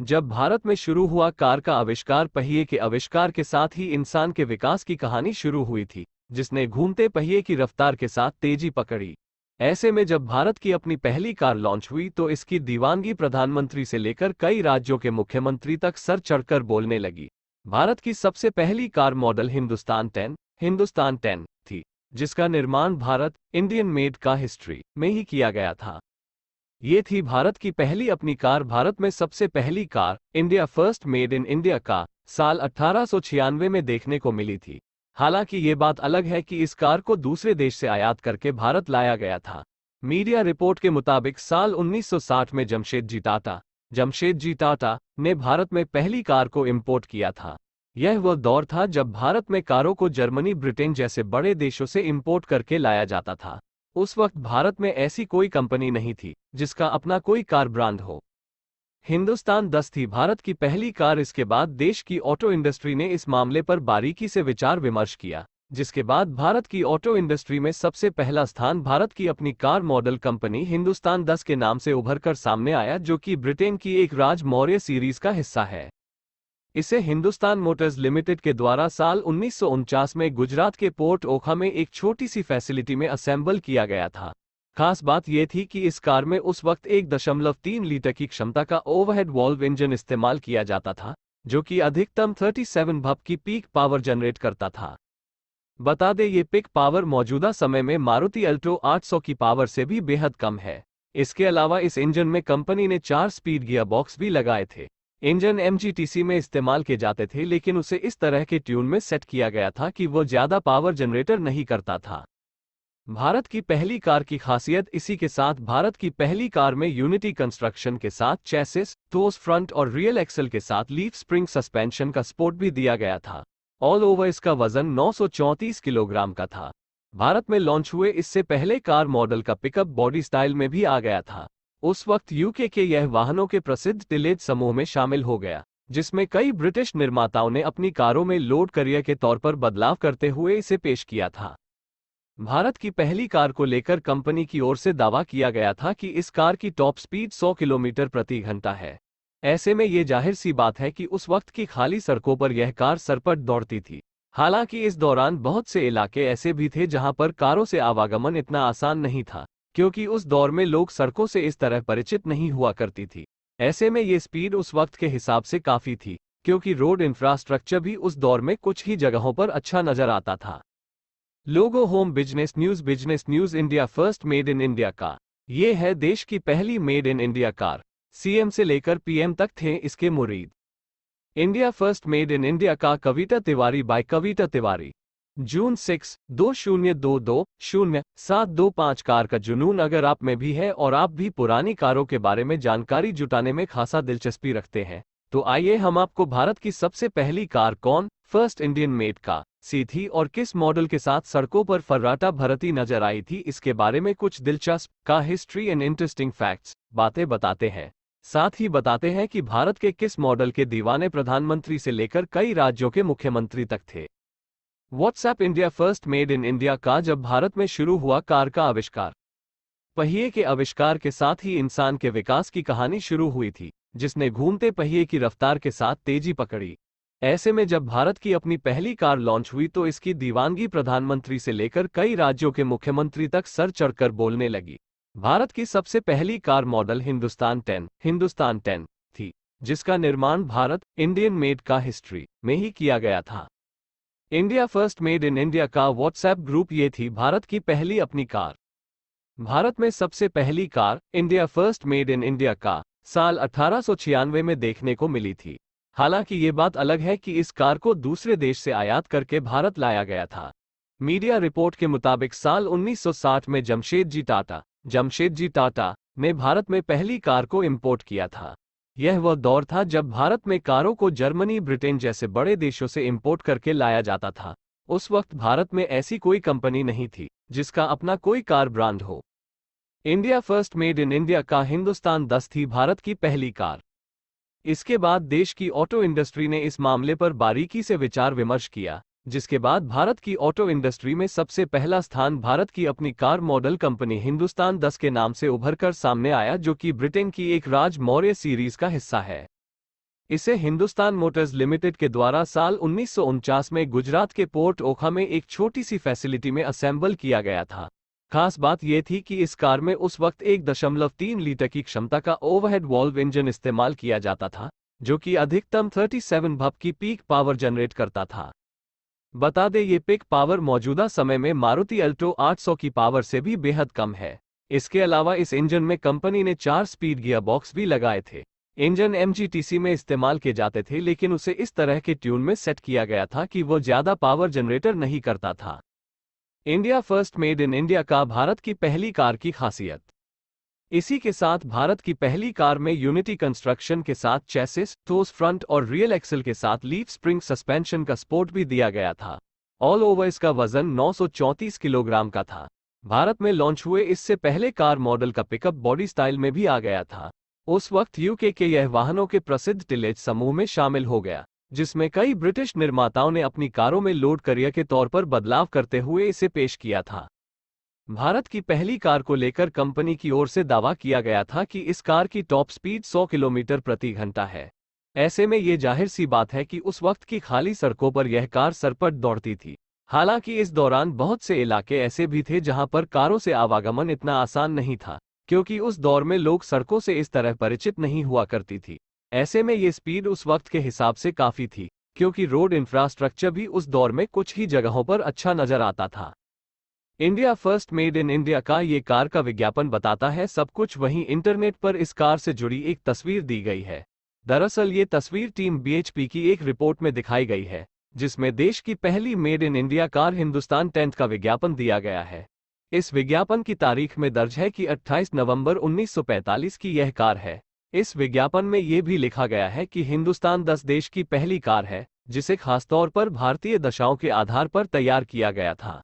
जब भारत में शुरू हुआ कार का आविष्कार, पहिए के आविष्कार के साथ ही इंसान के विकास की कहानी शुरू हुई थी, जिसने घूमते पहिए की रफ्तार के साथ तेजी पकड़ी। ऐसे में जब भारत की अपनी पहली कार लॉन्च हुई तो इसकी दीवानगी प्रधानमंत्री से लेकर कई राज्यों के मुख्यमंत्री तक सर चढ़कर बोलने लगी। भारत की सबसे पहली कार मॉडल हिंदुस्तान 10 थी, जिसका निर्माण भारत इंडियन मेड का हिस्ट्री में ही किया गया था। ये थी भारत की पहली अपनी कार। भारत में सबसे पहली car India first made in India का साल 1896 में देखने को मिली थी। हालांकि ये बात अलग है कि इस कार को दूसरे देश से आयात करके भारत लाया गया था। मीडिया रिपोर्ट के मुताबिक साल 1960 में जमशेदजी टाटा ने भारत में पहली कार को इंपोर्ट किया था। यह वह दौर था जब भारत में कारों को जर्मनी, ब्रिटेन जैसे बड़े देशों से इंपोर्ट करके लाया जाता था। उस वक्त भारत में ऐसी कोई कंपनी नहीं थी जिसका अपना कोई कार ब्रांड हो। हिंदुस्तान 10 थी भारत की पहली कार। इसके बाद देश की ऑटो इंडस्ट्री ने इस मामले पर बारीकी से विचार विमर्श किया, जिसके बाद भारत की ऑटो इंडस्ट्री में सबसे पहला स्थान भारत की अपनी कार मॉडल कंपनी हिंदुस्तान 10 के नाम से उभर कर सामने आया, जो कि ब्रिटेन की एक राज मौर्य सीरीज का हिस्सा है। इसे हिंदुस्तान मोटर्स लिमिटेड के द्वारा साल 1949 में गुजरात के पोर्ट ओखा में एक छोटी सी फैसिलिटी में असेंबल किया गया था। खास बात यह थी कि इस कार में उस वक्त 1.3 लीटर की क्षमता का ओवरहेड वॉल्व इंजन इस्तेमाल किया जाता था, जो कि अधिकतम 37 भप की पीक पावर जनरेट करता था। बता दें, ये पीक पावर मौजूदा समय में मारुति अल्टो 800 की पावर से भी बेहद कम है। इसके अलावा इस इंजन में कंपनी ने 4 स्पीड गियर बॉक्स भी लगाए थे। इंजन एमजीटीसी में इस्तेमाल किए जाते थे, लेकिन उसे इस तरह के ट्यून में सेट किया गया था कि वो ज्यादा पावर जनरेटर नहीं करता था। भारत की पहली कार की खासियत इसी के साथ भारत की पहली कार में यूनिटी कंस्ट्रक्शन के साथ चेसिस, टोस फ्रंट और रियल एक्सल के साथ लीफ स्प्रिंग सस्पेंशन का सपोर्ट भी दिया गया था। ऑल ओवर इसका वजन 934 किलोग्राम का था। भारत में लॉन्च हुए इससे पहले कार मॉडल का पिकअप बॉडी स्टाइल में भी आ गया था। उस वक्त यूके के यह वाहनों के प्रसिद्ध टिलेज समूह में शामिल हो गया, जिसमें कई ब्रिटिश निर्माताओं ने अपनी कारों में लोड कैरियर के तौर पर बदलाव करते हुए इसे पेश किया था। भारत की पहली कार को लेकर कंपनी की ओर से दावा किया गया था कि इस कार की टॉप स्पीड 100 किलोमीटर प्रति घंटा है। ऐसे में ये जाहिर सी बात है कि उस वक्त की खाली सड़कों पर यह कार सरपट दौड़ती थी। हालांकि इस दौरान बहुत से इलाके ऐसे भी थे जहां पर कारों से आवागमन इतना आसान नहीं था, क्योंकि उस दौर में लोग सड़कों से इस तरह परिचित नहीं हुआ करती थी। ऐसे में ये स्पीड उस वक्त के हिसाब से काफी थी, क्योंकि रोड इंफ्रास्ट्रक्चर भी उस दौर में कुछ ही जगहों पर अच्छा नजर आता था। Logo home business news India first made in India का। ये है देश की पहली made in India car. CM से लेकर पीएम तक थे इसके मुरीद। India first made in India का Kavita Tiwari by Kavita Tiwari. June 6, 2022-0725 car का जुनून अगर आप में भी है और आप भी पुरानी कारों के बारे में जानकारी जुटाने में खासा दिलचस्पी रखते हैं, तो आइए हम आपको भारत की सबसे पहली कार कौन फर्स्ट इंडियन मेड का सी थी और किस मॉडल के साथ सड़कों पर फर्राटा भरती नजर आई थी, इसके बारे में कुछ दिलचस्प का हिस्ट्री एंड इंटरेस्टिंग फैक्ट्स बातें बताते हैं। साथ ही बताते हैं कि भारत के किस मॉडल के दीवाने प्रधानमंत्री से लेकर कई राज्यों के मुख्यमंत्री तक थे। WhatsApp India first made in India का। जब भारत में शुरू हुआ कार का आविष्कार, पहिए के आविष्कार के साथ ही इंसान के विकास की कहानी शुरू हुई थी, जिसने घूमते पहिए की रफ्तार के साथ तेजी पकड़ी। ऐसे में जब भारत की अपनी पहली कार लॉन्च हुई तो इसकी दीवानगी प्रधानमंत्री से लेकर कई राज्यों के मुख्यमंत्री तक सर चढ़कर बोलने लगी। भारत की सबसे पहली कार मॉडल हिंदुस्तान 10 थी, जिसका निर्माण भारत इंडियन मेड का हिस्ट्री में ही किया गया था। India first made in India का व्हाट्सएप ग्रुप। ये थी भारत की पहली अपनी कार। भारत में सबसे पहली car India first made in India का साल 1896 में देखने को मिली थी। हालांकि ये बात अलग है कि इस कार को दूसरे देश से आयात करके भारत लाया गया था। मीडिया रिपोर्ट के मुताबिक साल 1960 में जमशेदजी टाटा ने भारत में पहली कार को इंपोर्ट किया था। यह वह दौर था जब भारत में कारों को जर्मनी, ब्रिटेन जैसे बड़े देशों से इंपोर्ट करके लाया जाता था। उस वक्त भारत में ऐसी कोई कंपनी नहीं थी जिसका अपना कोई कार ब्रांड हो। India first made in India का हिंदुस्तान 10 थी भारत की पहली कार। इसके बाद देश की ऑटो इंडस्ट्री ने इस मामले पर बारीकी से विचार विमर्श किया, जिसके बाद भारत की ऑटो इंडस्ट्री में सबसे पहला स्थान भारत की अपनी कार मॉडल कंपनी हिंदुस्तान 10 के नाम से उभरकर सामने आया, जो कि ब्रिटेन की एक राज मौर्य सीरीज का हिस्सा है। इसे हिंदुस्तान मोटर्स लिमिटेड के द्वारा साल 1949 में गुजरात के पोर्ट ओखा में एक छोटी सी फैसिलिटी में असेंबल किया गया था। खास बात यह थी कि इस कार में उस वक्त 1.3 लीटर की क्षमता का ओवरहेड वॉल्व इंजन इस्तेमाल किया जाता था, जो कि अधिकतम 37 भप की पीक पावर जनरेट करता था। बता दें ये पीक पावर मौजूदा समय में मारुति अल्टो 800 की पावर से भी बेहद कम है। इसके अलावा इस इंजन में कंपनी ने 4 स्पीड गियर बॉक्स भी लगाए थे। इंजन एमजीटीसी में इस्तेमाल किए जाते थे, लेकिन उसे इस तरह के ट्यून में सेट किया गया था कि वो ज्यादा पावर जनरेटर नहीं करता था। India first made in India का भारत की पहली कार की खासियत। इसी के साथ भारत की पहली कार में यूनिटी कंस्ट्रक्शन के साथ चेसिस, ठोस फ्रंट और रियल एक्सल के साथ लीफ स्प्रिंग सस्पेंशन का सपोर्ट भी दिया गया था। ऑल ओवर इसका वजन 934 किलोग्राम का था। भारत में लॉन्च हुए इससे पहले कार मॉडल का पिकअप बॉडी स्टाइल में भी आ गया था। उस वक्त यूके के यह वाहनों के प्रसिद्ध टिलेज समूह में शामिल हो गया, जिसमें कई ब्रिटिश निर्माताओं ने अपनी कारों में लोड करियर के तौर पर बदलाव करते हुए इसे पेश किया था। भारत की पहली कार को लेकर कंपनी की ओर से दावा किया गया था कि इस कार की टॉप स्पीड 100 किलोमीटर प्रति घंटा है। ऐसे में ये जाहिर सी बात है कि उस वक्त की खाली सड़कों पर यह कार सरपट दौड़ती थी। हालांकि इस दौरान बहुत से इलाके ऐसे भी थे जहां पर कारों से आवागमन इतना आसान नहीं था, क्योंकि उस दौर में लोग सड़कों से इस तरह परिचित नहीं हुआ करती थी। ऐसे में ये स्पीड उस वक्त के हिसाब से काफी थी, क्योंकि रोड इंफ्रास्ट्रक्चर भी उस दौर में कुछ ही जगहों पर अच्छा नजर आता था। India first made in India का ये कार का विज्ञापन बताता है सब कुछ। वहीं इंटरनेट पर इस कार से जुड़ी एक तस्वीर दी गई है। दरअसल ये तस्वीर टीम बीएचपी की एक रिपोर्ट में दिखाई गई है, जिसमें देश की पहली made in India car Hindustan 10 का विज्ञापन दिया गया है। इस विज्ञापन की तारीख में दर्ज है कि 28 नवंबर 1945 की यह कार है। इस विज्ञापन में यह भी लिखा गया है कि हिंदुस्तान 10 देश की पहली कार है, जिसे खासतौर पर भारतीय दशाओं के आधार पर तैयार किया गया था।